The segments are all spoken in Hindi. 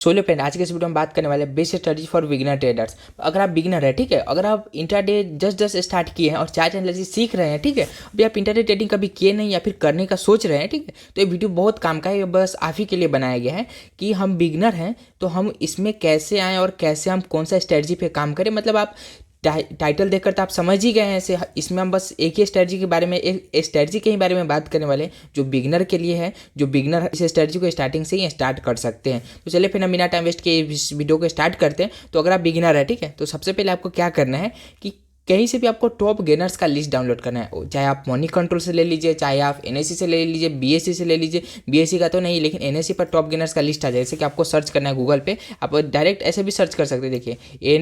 सोलो फ्रेंड, आज के इस वीडियो में बात करने वाले best strategy for beginner traders. अगर आप बिगिनर है, ठीक है, अगर आप इंट्राडे जस्ट स्टार्ट किए हैं और चार्ट एनालिसिस सीख रहे हैं, ठीक है, अभी आप इंट्राडे ट्रेडिंग कभी किए नहीं या फिर करने का सोच रहे हैं, ठीक है, तो ये वीडियो बहुत काम का है। ये बस आप ही के लिए बनाया गया है कि हम बिगिनर हैं तो हम इसमें कैसे आएँ और कैसे हम कौन सा स्ट्रेटजी पे काम करें। मतलब आप टाइटल देखकर तो आप समझ ही गए हैं। ऐसे इसमें हम बस एक ही स्ट्रेटजी के बारे में, एक स्ट्रेटजी के ही बारे में बात करने वाले हैं जो बिगिनर के लिए है, जो बिगिनर इस स्ट्रेटजी को स्टार्टिंग से ही स्टार्ट कर सकते हैं। तो चलिए फिर हम बिना टाइम वेस्ट के इस वीडियो को स्टार्ट करते हैं। तो अगर आप बिगिनर है, ठीक है, तो सबसे पहले आपको क्या करना है कि कहीं से भी आपको टॉप गेनर्स का लिस्ट डाउनलोड करना है। चाहे आप मनी कंट्रोल से ले लीजिए, चाहे आप एनएससी से ले लीजिए, बीएससी से ले लीजिए। बीएससी का तो नहीं, लेकिन एनएससी पर टॉप गेनर्स का लिस्ट आ जाए। जैसे कि आपको सर्च करना है गूगल पे, आप डायरेक्ट ऐसे भी सर्च कर सकते हैं। देखिए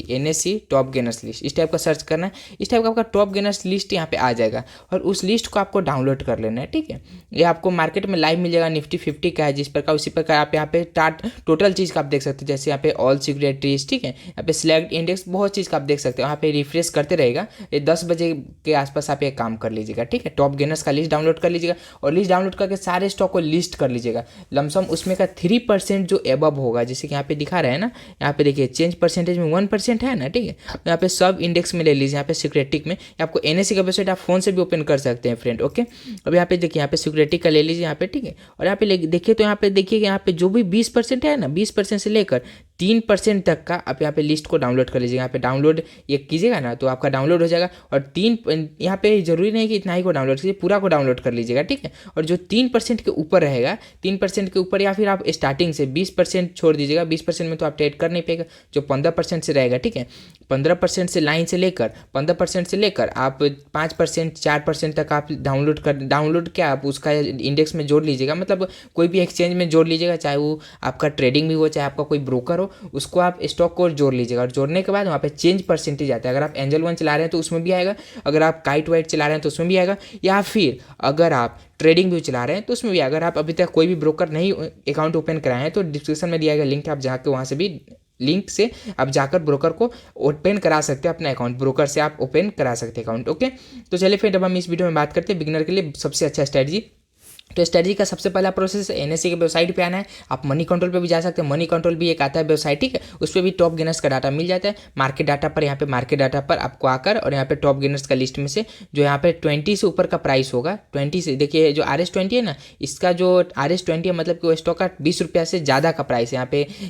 एनएससी टॉप गेनर्स लिस्ट, इस टाइप का सर्च करना है। इस टाइप का आपका टॉप गेनर्स लिस्ट यहाँ पे आ जाएगा और उस लिस्ट को आपको डाउनलोड कर लेना है, ठीक है। ये आपको मार्केट में लाइव मिल जाएगा। निफ्टी 50 का है जिस प्रकार, उसी प्रकार आप यहाँ पे टोटल चीज़ का आप देख सकते हैं। जैसे यहाँ पे ऑल सिक्योरिटीज, ठीक है, यहाँ पे सिलेक्ट इंडेक्स, बहुत चीज़ का आप देख सकते हैं। वहाँ पे रिफ्रेश करते रहेगा। ये 10 बजे के आसपास आप ये काम कर लीजिएगा, ठीक है। टॉप गेनर्स का लिस्ट डाउनलोड कर लीजिएगा और लिस्ट डाउनलोड करके सारे स्टॉक को लिस्ट कर लीजिएगा। लमसम उसमें का 3% जो एबव होगा, जैसे कि यहाँ पे दिखा रहे हैं ना, यहाँ पे देखिए चेंज परसेंटेज में 1% है ना, ठीक है। यहाँ पे सब इंडेक्स में ले लीजिए, यहाँ पे सिक्योरिटिक में आपको एनएससी का वेबसाइट आप फोन से भी ओपन कर सकते हैं फ्रेंड, ओके। अब यहाँ पे देखिए, यहाँ पे सिक्योरिटिक का ले लीजिए यहाँ पे, ठीक है। और यहाँ पे देखिए तो यहाँ पे देखिए यहाँ पे जो भी 20% है ना, 20% से लेकर 3% तक का आप यहाँ पे लिस्ट को डाउनलोड कर लीजिएगा। यहाँ पे डाउनलोड ये कीजिएगा ना तो आपका डाउनलोड हो जाएगा। और यहाँ पे जरूरी नहीं कि इतना ही को डाउनलोड कीजिए, पूरा को डाउनलोड कर लीजिएगा, ठीक है। और जो 3% के ऊपर रहेगा, 3% के ऊपर, या फिर आप स्टार्टिंग से 20% छोड़ दीजिएगा। 20% में तो आप ट्रेड कर नहीं पाएगा। जो 15% से रहेगा, ठीक है, 15% से लाइन से लेकर 15% से लेकर आप 5% 4% तक आप डाउनलोड क्या आप उसका इंडेक्स में जोड़ लीजिएगा। मतलब कोई भी एक्सचेंज में जोड़ लीजिएगा, चाहे वो आपका ट्रेडिंग भी हो, चाहे आपका कोई ब्रोकर हो, उसको आप स्टॉक को जोड़ लीजिएगा। और जोड़ने के बाद वहाँ पे चेंज परसेंटेज आता है। अगर आप एंजल वन चला रहे हैं तो उसमें भी आएगा, अगर आप काइट वाइट चला रहे हैं तो उसमें भी आएगा, या फिर अगर आप ट्रेडिंग भी चला रहे हैं तो उसमें भी। अगर आप अभी तक कोई भी ब्रोकर नहीं अकाउंट ओपन कराए हैं तो डिस्क्रिप्शन में दिया गया लिंक, आप जाकर वहाँ से भी लिंक से आप जाकर ब्रोकर को ओपन करा सकते हैं अपना अकाउंट। ब्रोकर से आप ओपन करा सकते हैं अकाउंट, ओके। तो चलिए फिर अब हम इस वीडियो में बात करते हैं बिगिनर के लिए सबसे अच्छा स्ट्रेटजी। तो स्ट्रेटजी का सबसे पहला प्रोसेस एनएससी के वेबसाइट पे आना है। आप मनी कंट्रोल पे भी जा सकते हैं। मनी कंट्रोल भी एक आता है वेबसाइट, ठीक है, उस पर भी टॉप गेनर्स का डाटा मिल जाता है। मार्केट डाटा पर, यहाँ पे मार्केट डाटा पर आपको आकर और यहाँ पे टॉप गेनर्स का लिस्ट में से जो यहाँ पे 20 से ऊपर का प्राइस होगा, 20 से, देखिए जो RS20 है ना, इसका जो RS20 है मतलब कि वो स्टॉक का 20 रुपया से ज़्यादा का प्राइस है।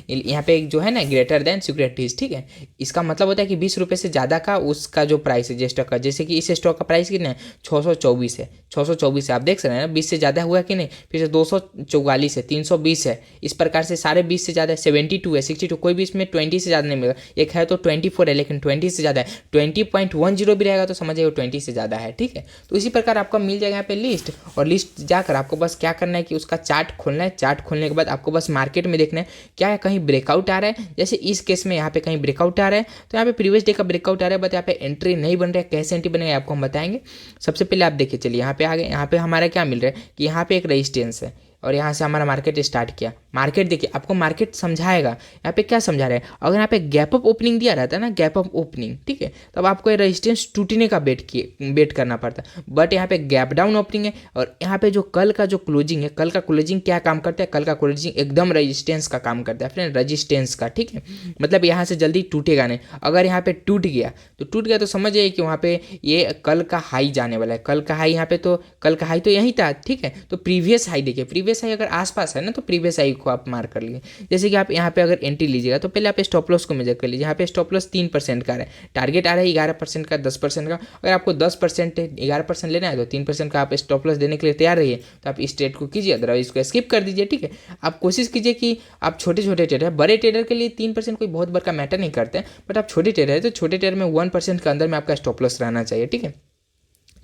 यहाँ पे जो है ना ग्रेटर देन सिक्योरिटीज, ठीक है, इसका मतलब होता है कि 20 रुपये से ज़्यादा का उसका जो प्राइस है जिस स्टॉक का। जैसे कि इस स्टॉक का प्राइस कितना है, 624 है। 624 है, आप देख सकते हैं ना, 20 से ज़्यादा हुआ कि नहीं। फिर 244 है, 320 है, इस प्रकार से सारे 20 से ज़्यादा है। 72 है, 62, कोई भी इसमें 20 से ज़्यादा नहीं मिलेगा। एक है तो 24 है, लेकिन 20 से ज़्यादा है। 20.10 भी रहेगा तो समझिए वो 20 से ज़्यादा है, ठीक है। तो इसी प्रकार आपका मिल जाएगा यहाँ पे लिस्ट। और लिस्ट जाकर आपको बस क्या करना है कि उसका चार्ट खोलना है। चार्ट खोलने के बाद आपको बस मार्केट में देखना है क्या है, कहीं ब्रेकआउट आ रहा है। जैसे इस केस में यहाँ पे कहीं ब्रेकआउट आ रहा है, तो यहाँ पे प्रीवियस डे का ब्रेकआउट आ रहा है, बट यहाँ पे एंट्री नहीं बन रहा है। कैसे एंट्री बनेगा आपको हम बताएंगे। सबसे पहले आप देखिए, चलिए यहाँ पे आ गए। यहाँ पे हमारा क्या मिल रहा है कि यहाँ पे एक रेजिस्टेंस है और यहाँ से हमारा मार्केट स्टार्ट किया। मार्केट देखिए, आपको मार्केट समझाएगा यहाँ पे क्या समझा रहा है। अगर यहाँ पे गैप अप ओपनिंग दिया रहता है ना, गैप अप ओपनिंग, ठीक है, तब आपको रेजिस्टेंस टूटने का वेट करना पड़ता है। बट यहाँ पे गैप डाउन ओपनिंग है और यहाँ पे जो कल का जो क्लोजिंग है, कल का क्लोजिंग क्या काम करता है, कल का क्लोजिंग एकदम रेजिस्टेंस का काम करता है फ्रेंड, रेजिस्टेंस का, ठीक है। मतलब यहाँ से जल्दी टूटेगा नहीं। अगर यहाँ पे टूट गया तो समझ जाइए कि वहाँ पे ये कल का हाई जाने वाला है। कल का हाई यहाँ पे, तो कल का हाई तो यहीं था, ठीक है। तो प्रीवियस हाई देखिए, प्रीवियस हाई अगर आसपास है ना तो प्रीवियस हाई को आप मार्क कर लीजिए। जैसे कि आप यहाँ पे अगर एंट्री लीजिएगा तो पहले आप स्टॉप लॉस को मेजर कर लीजिए। यहाँ पे स्टॉप लॉस 3% का है, टारगेट आ रहा है 11% का, 10% का। अगर आपको 10% 11% लेना है तो 3% का आप स्टॉप लॉस देने के लिए तैयार रहिए, तो आप इस ट्रेड को कीजिए, अदरवाइज इसको स्किप कर दीजिए, ठीक है। आप कोशिश कीजिए कि आप छोटे छोटे ट्रेडर है, बड़े ट्रेडर के लिए 3% कोई बहुत बड़ा मैटर नहीं करते हैं, बट आप छोटे ट्रेडर है तो छोटे ट्रेडर में 1% के अंदर में आपका स्टॉप लॉस रहना चाहिए, ठीक है।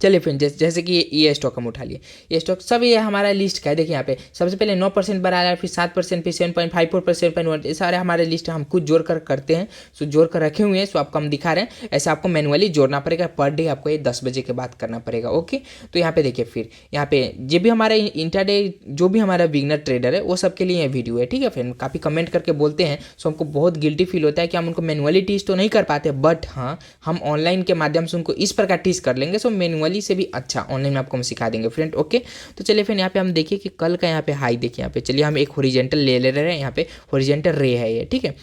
चलिए फ्रेंड, जैसे कि ये स्टॉक हम उठा लिए, ये स्टॉक सब ये हमारा लिस्ट का है। देखिए यहाँ पे सबसे पहले 9% बढ़ा रहा है, फिर 7%, फिर 7.54%, 7.1, ये सारे हमारे लिस्ट हम खुद जोड़ कर करते हैं। सो जोड़ कर रखे हुए हैं, सो आपको हम दिखा रहे हैं। ऐसे आपको मैनुअली जोड़ना पड़ेगा। पर डे आपको ये 10 बजे के बाद करना पड़ेगा, ओके। तो यहाँ पे देखिए, फिर यहाँ पे जो भी हमारा इंट्राडे जो भी हमारा बिगिनर ट्रेडर है वो सबके लिए ये वीडियो है, ठीक है फ्रेंड। काफ़ी कमेंट करके बोलते हैं, सो हमको बहुत गिल्टी फील होता है कि हम उनको मैनुअली टीच तो नहीं कर पाते, बट हाँ हम ऑनलाइन के माध्यम से उनको इस प्रकार टीच कर लेंगे, सो मैनुअली नॉर्मली से भी अच्छा ऑनलाइन में आपको हम सिखा देंगे फ्रेंड। ओके, तो चलिए फिर यहाँ पे हम देखिए कि कल का यहाँ पे हाई देखिए, यहाँ पे चलिए हम एक हॉरिजॉन्टल ले रहे हैं, यहाँ पे हॉरिजॉन्टल रे है ये, ठीक है।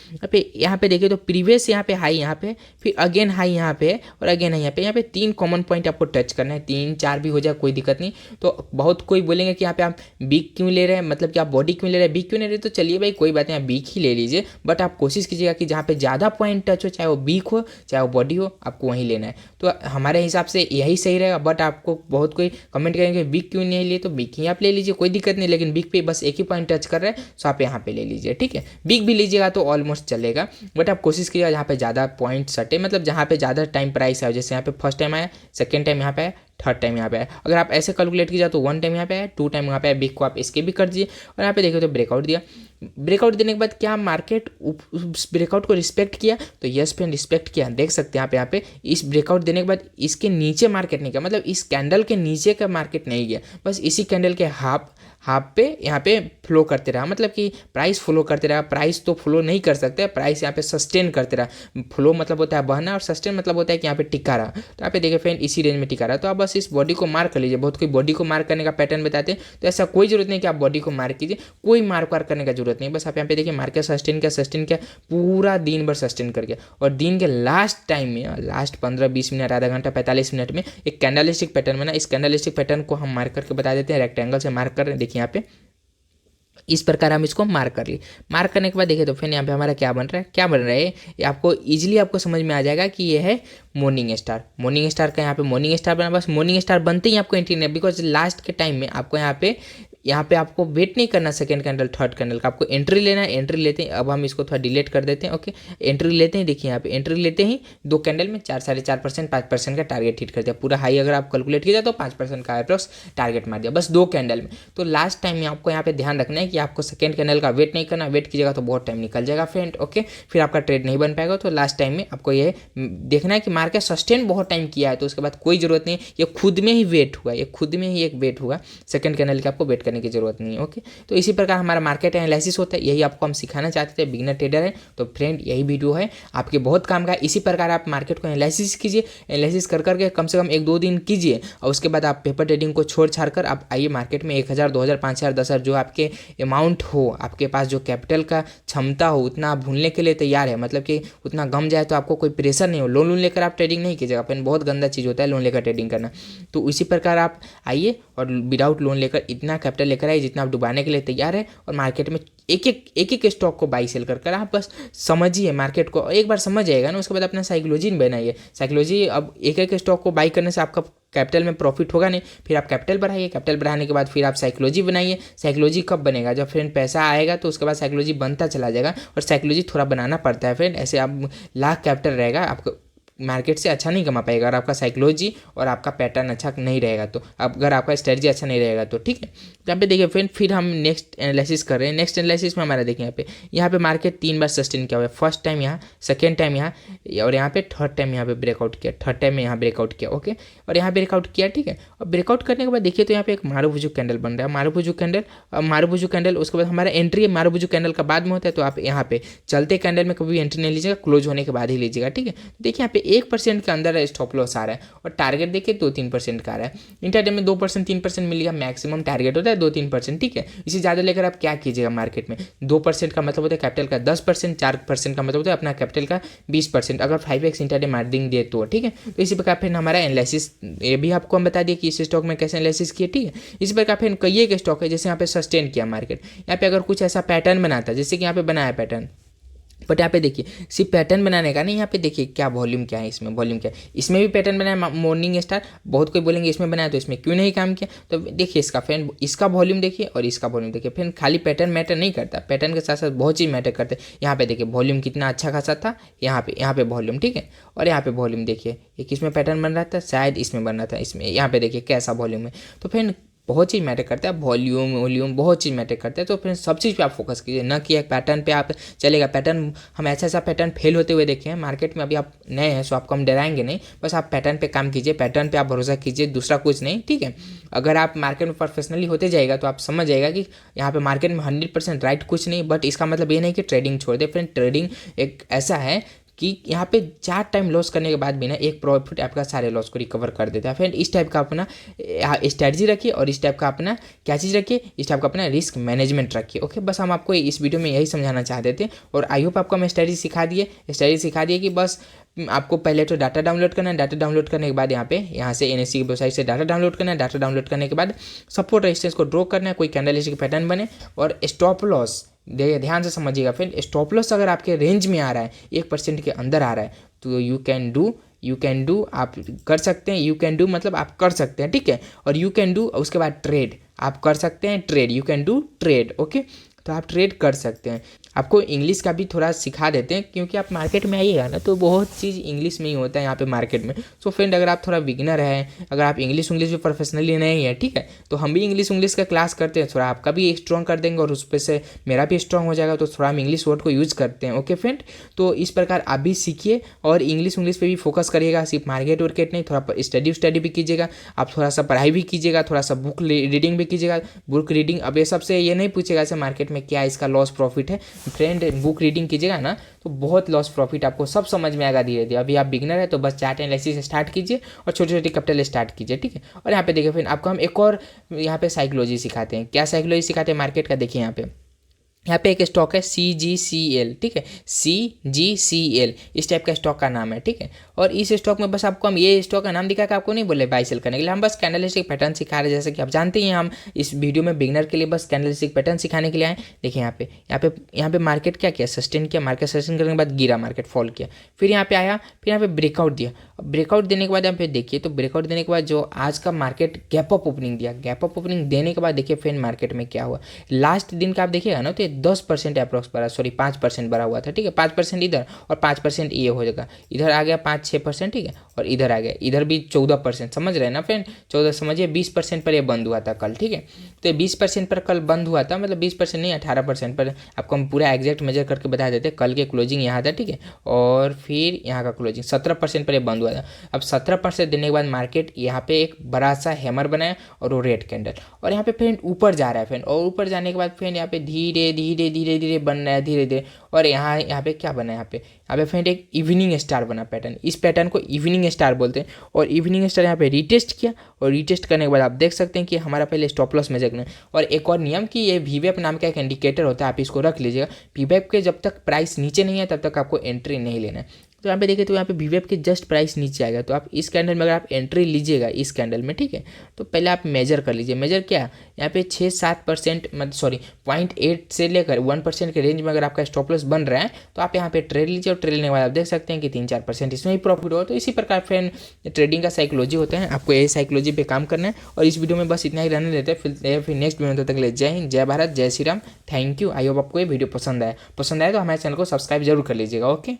यहाँ पे देखिए तो प्रीवियस यहाँ पे हाई यहाँ पे, फिर अगेन हाई यहाँ पे और अगेन हाई यहाँ पे 3 कॉमन पॉइंट आपको टच करना है, 3-4 भी हो जाए कोई दिक्कत नहीं। तो बहुत कोई बोलेंगे कि यहाँ पे आप बिग क्यों ले रहे हैं, मतलब कि आप बॉडी क्यों ले रहे हैं, बिग क्यों नहीं ले रहे, तो चलिए भाई कोई बात नहीं, आप बिग ही ले लीजिए, बट आप कोशिश कीजिएगा कि जहाँ पे ज़्यादा पॉइंट टच हो, चाहे वो बिग हो चाहे वो बॉडी हो, आपको वहीं लेना है। तो हमारे हिसाब से यही सही रहेगा, बट आपको बहुत कोई कमेंट करेंगे बिग क्यों नहीं लिए, तो बिग ही आप ले लीजिए, कोई दिक्कत नहीं, लेकिन बिग पे बस एक ही पॉइंट टच कर रहे हैं तो आप यहाँ पे ले लीजिए, ठीक है। बिग भी लीजिएगा तो ऑलमोस्ट चलेगा, बट आप कोशिश कीजिएगा जहाँ पे ज़्यादा पॉइंट सटे, मतलब जहाँ पे ज़्यादा टाइम प्राइस है, जैसे यहाँ पे फर्स्ट टाइम आया, सेकेंड टाइम यहाँ पे आया, थर्ड टाइम यहाँ पे आया। अगर आप ऐसे कैलकुलेट कीजिए तो 1 टाइम यहाँ पे आया, 2 टाइम यहाँ पे आया, बिग को आप इसके भी कर दीजिए। और यहाँ पे देखिए तो ब्रेकआउट दिया, ब्रेकआउट देने के बाद क्या मार्केट उस ब्रेकआउट को रिस्पेक्ट किया, तो यस फ्रेंड रिस्पेक्ट किया, देख सकते हैं यहाँ पे इस ब्रेकआउट देने के बाद इसके नीचे मार्केट नहीं गया, मतलब इस कैंडल के नीचे का मार्केट नहीं गया, बस इसी कैंडल के हाफ पे यहाँ पे फ्लो करते रहा, मतलब कि प्राइस फ्लो करते रहा। प्राइस तो फ्लो नहीं कर सकते, प्राइस यहाँ पे सस्टेन करते रहा। फ्लो मतलब होता है बहना और सस्टेन मतलब होता है कि यहाँ पे टिका रहा। तो यहाँ पे देखिए फ्रेंड इसी रेंज में टिका रहा, तो आप बस इस बॉडी को मार्क कर लीजिए। बहुत कोई बॉडी को मार्क करने का पैटर्न बताते हैं, तो ऐसा कोई जरूरत नहीं कि आप बॉडी को मार्क कीजिए, कोई मार्क वार्क करने का जरूरत नहीं, बस आप यहाँ पे देखिए मार्केट सस्टेन किया पूरा दिन भर सस्टेन कर गया, और दिन के लास्ट टाइम में, लास्ट 15-20 मिनट, आधा घंटा 45 मिनट में एक कैंडलिस्टिक पैटर्न बना। इस कैंडलिस्टिक पैटर्न को हम मार्क करके बता देते हैं, रेक्टेंगल से मार्क कर रहे हैं, देखिए यहाँ पे इस प्रकार हम इसको मार्क कर लिए। मार्क करने के बाद देखिए तो फिर यहाँ पे हमारा क्या बन रहा है, क्या बन रहा है, ये आपको इजीली आपको समझ में आ जाएगा कि ये है मॉर्निंग स्टार। मॉर्निंग स्टार का यहाँ पे मॉर्निंग स्टार बना, बस मॉर्निंग स्टार बनते ही आपको एंट्री नहीं, बिकॉज लास्ट के टाइम में आपको यहाँ पे आपको वेट नहीं करना सेकंड कैंडल थर्ड कैंडल का, आपको एंट्री लेना है। एंट्री लेते हैं, अब हम इसको थोड़ा डिलीट कर देते हैं। ओके, एंट्री लेते हैं, देखिए यहाँ पे एंट्री लेते ही 2 कैंडल में 4-4.5%, 5% का टारगेट हिट कर दिया। पूरा हाई अगर आप कैलकुलेट किया तो 5% का अप्रॉक्स टारगेट मार दिया, बस 2 कैंडल में। तो लास्ट टाइम में आपको यहाँ पे ध्यान रखना है कि आपको सेकंड कैंडल का वेट नहीं करना, वेट कीजिएगा तो बहुत टाइम निकल जाएगा फ्रेंड। ओके, फिर आपका ट्रेड नहीं बन पाएगा। तो लास्ट टाइम में आपको ये देखना है कि मार्केट सस्टेन बहुत टाइम किया है, तो उसके बाद कोई जरूरत नहीं, ये खुद में ही वेट हुआ, ये खुद में ही एक वेट हुआ, सेकंड कैंडल की आपको वेट करने की जरूरत नहीं है। ओके, तो इसी प्रकार हमारा मार्केट एनालिसिस होता है, यही आपको हम सिखाना चाहते थे, बिगिनर ट्रेडर है तो फ्रेंड यही वीडियो है आपके बहुत काम का है। इसी प्रकार आप मार्केट को एनालिसिस कीजिए, एनालिसिस कर करके कम से कम 1-2 दिन कीजिए, और उसके बाद आप पेपर ट्रेडिंग को छोड़ छाड़ कर आप आइए मार्केट में 1000, 2000, 5000, 10,000 जो आपके अमाउंट हो, आपके पास जो कैपिटल का क्षमता हो, उतना आप भूलने के लिए तैयार है, मतलब कि उतना गम जाए तो आपको कोई प्रेशर नहीं हो। लोन लेकर आप ट्रेडिंग नहीं कीजिएगा, अपन बहुत गंदा चीज़ होता है लोन लेकर ट्रेडिंग करना। तो इसी प्रकार आप आइए और विदाउट लोन लेकर इतना कैपिटल लेकर आइए जितना आप डुबाने के लिए तैयार है, और मार्केट में एक स्टॉक को बाई सेल कर आप बस समझिए मार्केट को। एक बार समझ जाएगा ना, उसके बाद अपना साइकोलॉजी बनाइए। साइकोलॉजी, अब एक स्टॉक को बाई करने से आपका कैपिटल में प्रॉफिट होगा नहीं, फिर आप कैपिटल बढ़ाइए, कैपिटल बढ़ाने के बाद फिर आप साइकोलॉजी बनाइए। साइकोलॉजी कब बनेगा, जब फ्रेंड पैसा आएगा तो उसके बाद साइकोलॉजी बनता चला जाएगा, और साइकोलॉजी थोड़ा बनाना पड़ता है फ्रेंड। ऐसे आप लाख कैपिटल रहेगा, आपको मार्केट से अच्छा नहीं कमा पाएगा, और आपका साइकोलॉजी और आपका पैटर्न अच्छा नहीं रहेगा, तो अगर आपका स्ट्रेटजी अच्छा नहीं रहेगा तो ठीक है। यहाँ पे देखिए फ्रेंड, फिर हम नेक्स्ट एनालिसिस कर रहे हैं। नेक्स्ट एनालिसिस में हमारा देखिए यहाँ पे मार्केट 3 बार सस्टेन किया हुआ है, फर्स्ट टाइम यहाँ, सेकेंड टाइम यहाँ, और यहाँ पे थर्ड टाइम यहाँ पे ब्रेकआउट किया, थर्ड टाइम में यहाँ ब्रेकआउट किया। ओके, और यहाँ ब्रेकआउट किया, ठीक है। और ब्रेकआउट करने के बाद देखिए तो यहाँ पे एक मारुबुजु कैंडल बन रहा है, मारुबुजु कैंडल, उसके बाद हमारा एंट्री मारुबुजु कैंडल का बाद में होता है, तो आप यहाँ पे चलते कैंडल में कभी एंट्री नहीं लीजिएगा, क्लोज होने के बाद ही लीजिएगा, ठीक है। देखिए यहाँ पे 1% के अंदर स्टॉप लॉस आ रहा है, और टारगेट देखिए 2-3% का आ रहा है। इंटरडे में 2% 3% मिलेगा, मैक्सिमम टारगेट होता है 2-3%, ठीक है। इसे ज़्यादा लेकर आप क्या कीजिएगा मार्केट में, 2% का मतलब होता है कैपिटल का 10%, 4% का मतलब होता है अपना कैपिटल का 20%, अगर 5x इंटरडे मार्जिन दे तो, ठीक है। तो इसी प्रकार फिर हमारा एनालिसिस, ये भी आपको हम बता दिए कि इस स्टॉक में कैसे एनालिसिस किए, ठीक है। इसी प्रकार फिर कई एक स्टॉक है, जैसे यहाँ पे सस्टेन किया मार्केट, यहाँ पे अगर कुछ ऐसा पैटर्न बनाता है, जैसे कि यहाँ पे बनाया पैटर्न, बट यहाँ पे देखिए सिर्फ पैटर्न बनाने का नहीं, यहाँ पे देखिए क्या वॉल्यूम क्या है, इसमें वॉल्यूम क्या है, इसमें भी पैटर्न बनाया मॉर्निंग स्टार। बहुत कोई बोलेंगे इसमें बनाया तो इसमें क्यों नहीं काम किया, तो देखिए इसका फ्रेंड, इसका वॉल्यूम देखिए और इसका वॉल्यूम देखिए फ्रेंड। खाली पैटर्न मैटर नहीं करता, पैटर्न के साथ साथ बहुत चीज़ मैटर करते हैं। यहाँ पे देखिए वॉल्यूम कितना अच्छा खासा था, यहाँ पे वॉल्यूम, ठीक है, और यहाँ पे वॉल्यूम देखिए ये किस में पैटर्न बन रहा था, शायद इसमें बन रहा था, इसमें। यहाँ पे देखिए कैसा वॉल्यूम है, तो फ्रेंड बहुत चीज़ मैटर करता है, वॉल्यूम बहुत चीज़ मैटर करता है। तो फिर सब चीज़ पे आप फोकस कीजिए, ना कि एक पैटर्न पे आप चलेगा। पैटर्न हम ऐसा पैटर्न फेल होते हुए देखे हैं मार्केट में, अभी आप नए हैं सो आपको हम डराएंगे नहीं, बस आप पैटर्न पे काम कीजिए, पैटर्न पे आप भरोसा कीजिए, दूसरा कुछ नहीं, ठीक है। अगर आप मार्केट में प्रोफेशनली होते जाएगा तो आप समझ जाएगा कि यहाँ पे मार्केट में 100% राइट कुछ नहीं, बट इसका मतलब ये नहीं कि ट्रेडिंग छोड़ दे फ्रेंड। ट्रेडिंग एक ऐसा है कि यहाँ पे 4 टाइम लॉस करने के बाद भी ना एक प्रॉफिट आपका सारे लॉस को रिकवर कर देता है फ्रेंड। इस टाइप का अपना स्ट्रैटेजी रखिए और इस टाइप का अपना क्या चीज़ रखिए, इस टाइप का अपना रिस्क मैनेजमेंट रखिए। ओके, बस हम आपको इस वीडियो में यही समझाना चाहते थे और आई होप आपको हम स्ट्रैटेजी सिखा दिए कि बस आपको पहले तो डाटा डाउनलोड करना है, डाटा डाउनलोड करने के बाद यहाँ से NSE की वेबसाइट से डाटा डाउनलोड करना है, डाटा डाउनलोड करने के बाद सपोर्ट रेजिस्टेंस को ड्रॉ करना है, कोई कैंडल की पैटर्न बने और स्टॉप लॉस ध्यान से समझिएगा फ्रेंड। स्टॉप लॉस अगर आपके रेंज में आ रहा है 1% के अंदर आ रहा है तो यू कैन डू आप कर सकते हैं। यू कैन डू मतलब आप कर सकते हैं, ठीक है। और यू कैन डू उसके बाद ट्रेड आप कर सकते हैं, trade you can do trade. Okay, तो आप ट्रेड कर सकते हैं। आपको इंग्लिश का भी थोड़ा सिखा देते हैं क्योंकि आप मार्केट में आइएगा ना तो बहुत चीज़ इंग्लिश में ही होता है यहाँ पे मार्केट में। सो फ्रेंड, अगर आप थोड़ा बिगिनर हैं, अगर आप इंग्लिश भी प्रोफेशनली नहीं है, ठीक है, तो हम भी इंग्लिश का क्लास करते हैं, थोड़ा आपका भी स्ट्रॉन्ग कर देंगे और उस पर से मेरा भी स्ट्रॉन्ग हो जाएगा। तो थोड़ा हम इंग्लिश वर्ड को यूज़ करते हैं। ओके फ्रेंड, तो इस प्रकार आप भी सीखिए और इंग्लिश पे भी फोकस करिएगा, सिर्फ मार्केट नहीं, थोड़ा स्टडी भी कीजिएगा, आप थोड़ा सा पढ़ाई भी कीजिएगा, थोड़ा सा बुक रीडिंग भी कीजिएगा। बुक रीडिंग अब ये सबसे ये नहीं पूछेगा ऐसे मार्केट में क्या इसका लॉस प्रॉफिट है फ्रेंड, बुक रीडिंग कीजिएगा ना तो बहुत लॉस प्रॉफिट आपको सब समझ में आएगा धीरे धीरे। अभी आप बिगनर है तो बस चार्ट एनालिसिस से स्टार्ट कीजिए और छोटी छोटी कैपिटल स्टार्ट कीजिए, ठीक है। और यहाँ पे देखिए फिर आपको हम एक और यहाँ पे साइकोलॉजी सिखाते हैं। क्या साइकोलॉजी सिखाते हैं मार्केट का, देखिए यहाँ पे एक स्टॉक है CGCL, ठीक है, CGCL इस टाइप का स्टॉक का नाम है, ठीक है। और इस स्टॉक में बस आपको हम ये स्टॉक का नाम दिखा के आपको नहीं बोले बाई सेल करने के लिए, हम बस कैंडलस्टिक पैटर्न सिखा रहे हैं। जैसे कि आप जानते ही हैं हम इस वीडियो में बिगनर के लिए बस कैंडलस्टिक पैटर्न सिखाने के लिए आए। देखिए यहाँ पे मार्केट क्या किया, सस्टेन किया, मार्केट सस्टेन करने के बाद गिरा, मार्केट फॉल किया, फिर यहाँ पे आया, फिर यहाँ पे ब्रेकआउट दिया। ब्रेकआउट देने के बाद यहाँ पे देखिए तो ब्रेकआउट देने के बाद जो आज का मार्केट गैप अप ओपनिंग दिया, गैप अप ओपनिंग देने के बाद देखिए फ्रेंड मार्केट में क्या हुआ। लास्ट दिन का आप देखिएगा ना तो 10% अप्रॉक्स बढ़ा, सॉरी 5% बढ़ा हुआ था, ठीक है। 5% इधर और 5% ये हो जाएगा, इधर आ गया 5-6%, ठीक है, और इधर आ गया, इधर भी 14%, समझ रहे हैं ना फ्रेंड, 14 समझिए 20% पर ये बंद हुआ था कल, ठीक है। तो ये 20% पर कल बंद हुआ था, मतलब 20% नहीं 18% पर, आपको हम पूरा एग्जैक्ट मेजर करके बता देते। कल के क्लोजिंग यहाँ था, ठीक है, और फिर यहाँ का क्लोजिंग 17% पर ये बंद हुआ था। अब 17% देने के बाद मार्केट यहाँ पे एक बड़ा सा हैमर बनाया और वो रेड कैंडल, और यहाँ पे फ्रेंड ऊपर जा रहा है फ्रेंड, और ऊपर जाने के बाद फ्रेंड यहाँ पे धीरे धीरे धीरे धीरे बन रहा है, धीरे धीरे। और यहाँ पे क्या बना है, यहाँ पे फ्रेंड एक इवनिंग स्टार बना पैटर्न, इस पैटर्न को इवनिंग स्टार बोलते हैं। और इवनिंग स्टार यहाँ पे रीटेस्ट किया, और रीटेस्ट करने के बाद आप देख सकते हैं कि हमारा पहले स्टॉप लॉस मेजर करना है। और एक और नियम कि ये VWAP नाम का एक इंडिकेटर होता है, आप इसको रख लीजिएगा। VWAP के जब तक प्राइस नीचे नहीं है तब तक आपको एंट्री नहीं लेना है। तो यहाँ पे देखिए तो यहाँ पे VWAP के जस्ट प्राइस नीचे आएगा, तो आप इस कैंडल में अगर आप एंट्री लीजिएगा इस कैंडल में, ठीक है, तो पहले आप मेजर कर लीजिए। मेजर क्या, यहाँ पे 6-7% मतलब सॉरी 0.8 से लेकर 1% के रेंज में अगर आपका स्टॉप लॉस बन रहा है तो आप यहाँ पे ट्रेड लीजिए, और ट्रेड लेने के बाद आप देख सकते हैं कि 3-4% इसमें ही प्रॉफिट हो। तो इसी प्रकार फ्रेंड ट्रेडिंग का साइकोलॉजी होता है, आपको यही साइकोलॉजी पे काम करना है। और इस वीडियो में बस इतना ही रहने देते हैं, फिर नेक्स्ट वीडियो तक ले जय हिंद, जय भारत, जय Shri Ram, thank you. I hope आपको ये वीडियो पसंद आया तो हमारे चैनल को सब्सक्राइब जरूर कर लीजिएगा। ओके।